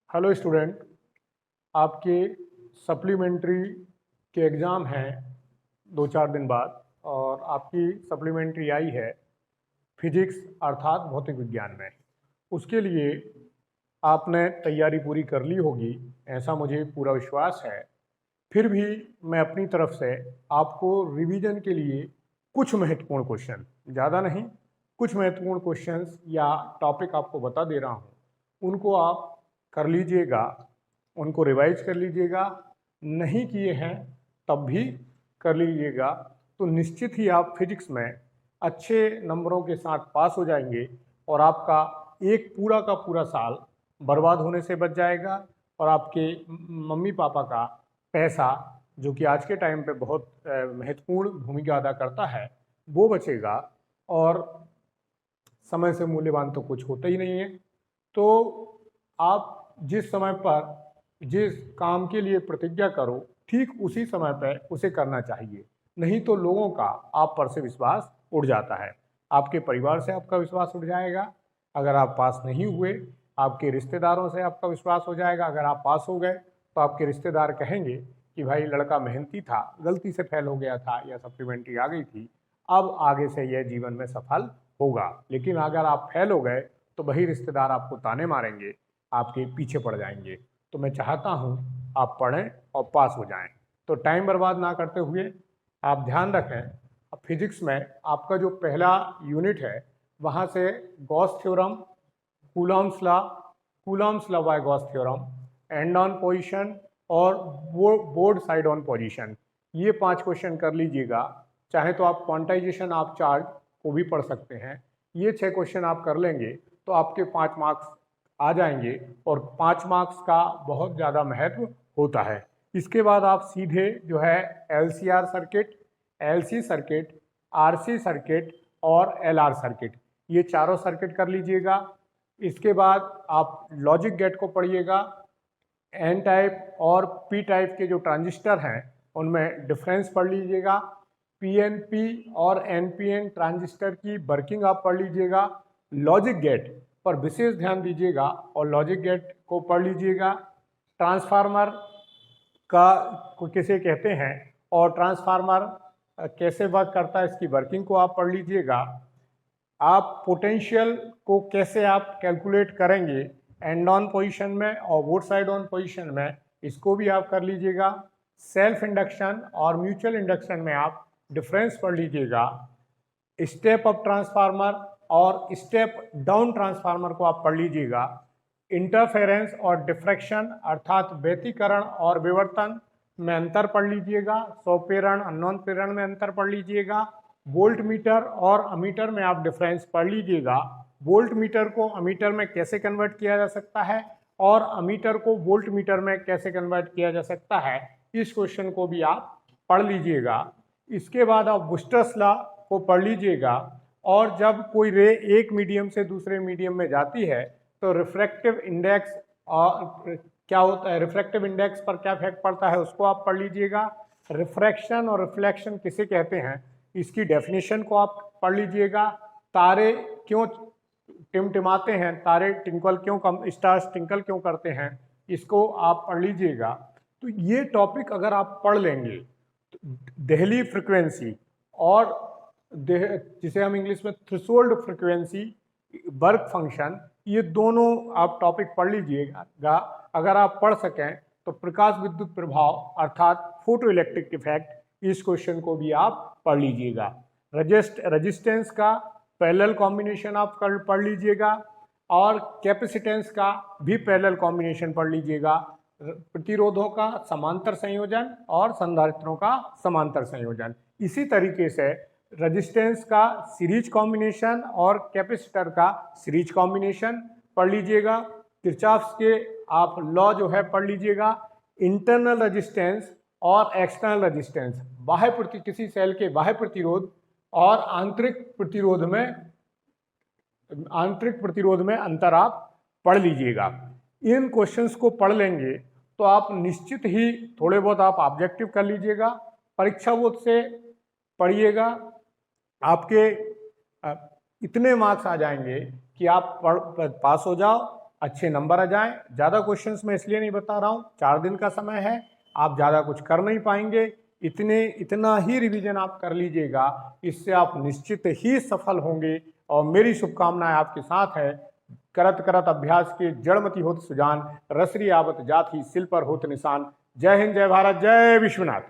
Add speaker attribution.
Speaker 1: Hello student, आपके supplementary के exam हैं 2-4 दिन बाद और आपकी सप्लीमेंट्री आई है फिजिक्स अर्थात भौतिक विज्ञान में। उसके लिए आपने तैयारी पूरी कर ली होगी, ऐसा मुझे पूरा विश्वास है। फिर भी मैं अपनी तरफ से आपको रिवीजन के लिए कुछ महत्वपूर्ण क्वेश्चन, ज़्यादा नहीं, कुछ महत्वपूर्ण क्वेश्चंस या टॉपिक आपको बता दे रहा हूँ। उनको आप कर लीजिएगा, उनको रिवाइज कर लीजिएगा। नहीं किए हैं तब भी कर लीजिएगा, तो निश्चित ही आप फिजिक्स में अच्छे नंबरों के साथ पास हो जाएंगे और आपका एक पूरा का पूरा साल बर्बाद होने से बच जाएगा और आपके मम्मी पापा का पैसा, जो कि आज के टाइम पे बहुत महत्वपूर्ण भूमिका अदा करता है, वो बचेगा। और समय से मूल्यवान तो कुछ होता ही नहीं है। तो आप जिस समय पर जिस काम के लिए प्रतिज्ञा करो, ठीक उसी समय पर उसे करना चाहिए, नहीं तो लोगों का आप पर से विश्वास उड़ जाता है। आपके परिवार से आपका विश्वास उड़ जाएगा अगर आप पास नहीं हुए, आपके रिश्तेदारों से आपका विश्वास हो जाएगा अगर आप पास हो गए, तो आपके रिश्तेदार कहेंगे कि भाई लड़का मेहनती था, गलती से फेल हो गया था या सप्लीमेंट्री आ गई थी, अब आगे से यह जीवन में सफल होगा। लेकिन अगर आप फेल हो गए तो वही रिश्तेदार आपको ताने मारेंगे, आपके पीछे पड़ जाएंगे। तो मैं चाहता हूँ आप पढ़ें और पास हो जाएं। तो टाइम बर्बाद ना करते हुए आप ध्यान रखें, फिजिक्स में आपका जो पहला यूनिट है वहाँ से Gauss theorem, Coulomb's law by Gauss theorem, and on position और बोर्ड साइड ऑन पोजीशन, ये 5 क्वेश्चन कर लीजिएगा। चाहे तो आप क्वांटाइजेशन ऑफ चार्ज को भी पढ़ सकते हैं। ये 6 क्वेश्चन आप कर लेंगे तो आपके 5 मार्क्स आ जाएंगे और 5 मार्क्स का बहुत ज़्यादा महत्व होता है। इसके बाद आप सीधे जो है LCR circuit, LC circuit, RC circuit और LR सर्किट, ये चारों सर्किट कर लीजिएगा। इसके बाद आप लॉजिक गेट को पढ़िएगा। N टाइप और P टाइप के जो ट्रांजिस्टर हैं उनमें डिफरेंस पढ़ लीजिएगा। PNP और NPN ट्रांजिस्टर की वर्किंग आप पढ़ लीजिएगा। लॉजिक गेट पर विशेष ध्यान दीजिएगा और लॉजिक गेट को पढ़ लीजिएगा। ट्रांसफार्मर का को किसे कहते हैं और ट्रांसफार्मर कैसे वर्क करता है, इसकी वर्किंग को आप पढ़ लीजिएगा। आप पोटेंशियल को कैसे आप कैलकुलेट करेंगे एंड ऑन पोजीशन में और बोथ साइड ऑन पोजीशन में, इसको भी आप कर लीजिएगा। सेल्फ इंडक्शन और म्यूचुअल इंडक्शन में आप डिफरेंस पढ़ लीजिएगा। स्टेप अप ट्रांसफार्मर और स्टेप डाउन ट्रांसफार्मर को आप पढ़ लीजिएगा। इंटरफेरेंस और डिफ्रैक्शन अर्थात व्यतिकरण और विवर्तन में अंतर पढ़ लीजिएगा। स्वप्रेरण अननोन प्रेरण में अंतर पढ़ लीजिएगा। वोल्ट मीटर और अमीटर में आप डिफरेंस पढ़ लीजिएगा। वोल्ट मीटर को अमीटर में कैसे कन्वर्ट किया जा सकता है और अमीटर को वोल्ट मीटर में कैसे कन्वर्ट किया जा सकता है, इस क्वेश्चन को भी आप पढ़ लीजिएगा। इसके बाद आप वुस्टर्स लॉ को पढ़ लीजिएगा। और जब कोई रे एक मीडियम से दूसरे मीडियम में जाती है तो रिफ्रैक्टिव इंडेक्स और क्या होता है, रिफ्रैक्टिव इंडेक्स पर क्या इफेक्ट पड़ता है, उसको आप पढ़ लीजिएगा। रिफ्रैक्शन और रिफ्लेक्शन किसे कहते हैं, इसकी डेफिनेशन को आप पढ़ लीजिएगा। तारे क्यों टिमटिमाते हैं, तारे टिंकल क्यों स्टार्स टिंकल क्यों करते हैं, इसको आप पढ़ लीजिएगा। तो ये टॉपिक अगर आप पढ़ लेंगे तो देहली फ्रिक्वेंसी और जिसे हम इंग्लिश में थ्रेशोल्ड फ्रिक्वेंसी, वर्क फंक्शन, ये दोनों आप टॉपिक पढ़ लीजिएगा। अगर आप पढ़ सकें तो प्रकाश विद्युत प्रभाव अर्थात फोटो इलेक्ट्रिक इफेक्ट, इस क्वेश्चन को भी आप पढ़ लीजिएगा। रेजिस्टेंस का पैरेलल कॉम्बिनेशन आप पढ़ लीजिएगा और कैपेसिटेंस का भी पैरेलल कॉम्बिनेशन पढ़ लीजिएगा। प्रतिरोधों का समांतर संयोजन और संधारित्रों का समांतर संयोजन। इसी तरीके से रेजिस्टेंस का सीरीज कॉम्बिनेशन और कैपेसिटर का सीरीज कॉम्बिनेशन पढ़ लीजिएगा। किरचॉफ्स के आप लॉ जो है पढ़ लीजिएगा। इंटरनल रेजिस्टेंस और एक्सटर्नल रेजिस्टेंस, किसी सेल के बाह्य प्रतिरोध और आंतरिक प्रतिरोध में अंतर आप पढ़ लीजिएगा। इन क्वेश्चंस को पढ़ लेंगे तो आप निश्चित ही थोड़े बहुत आप ऑब्जेक्टिव कर लीजिएगा। परीक्षा बोर्ड से पढ़िएगा, आपके इतने मार्क्स आ जाएंगे कि आप पास हो जाओ अच्छे नंबर आ जाएं। ज़्यादा क्वेश्चंस मैं इसलिए नहीं बता रहा हूँ, 4 दिन का समय है, आप ज़्यादा कुछ कर नहीं पाएंगे। इतना ही रिवीजन आप कर लीजिएगा, इससे आप निश्चित ही सफल होंगे। और मेरी शुभकामनाएं आपके साथ है। करत करत अभ्यास के जड़मति होत सुजान, रसरी आवत जात ही सिल पर होत निशान। जय हिंद, जय भारत, जय विश्वनाथ।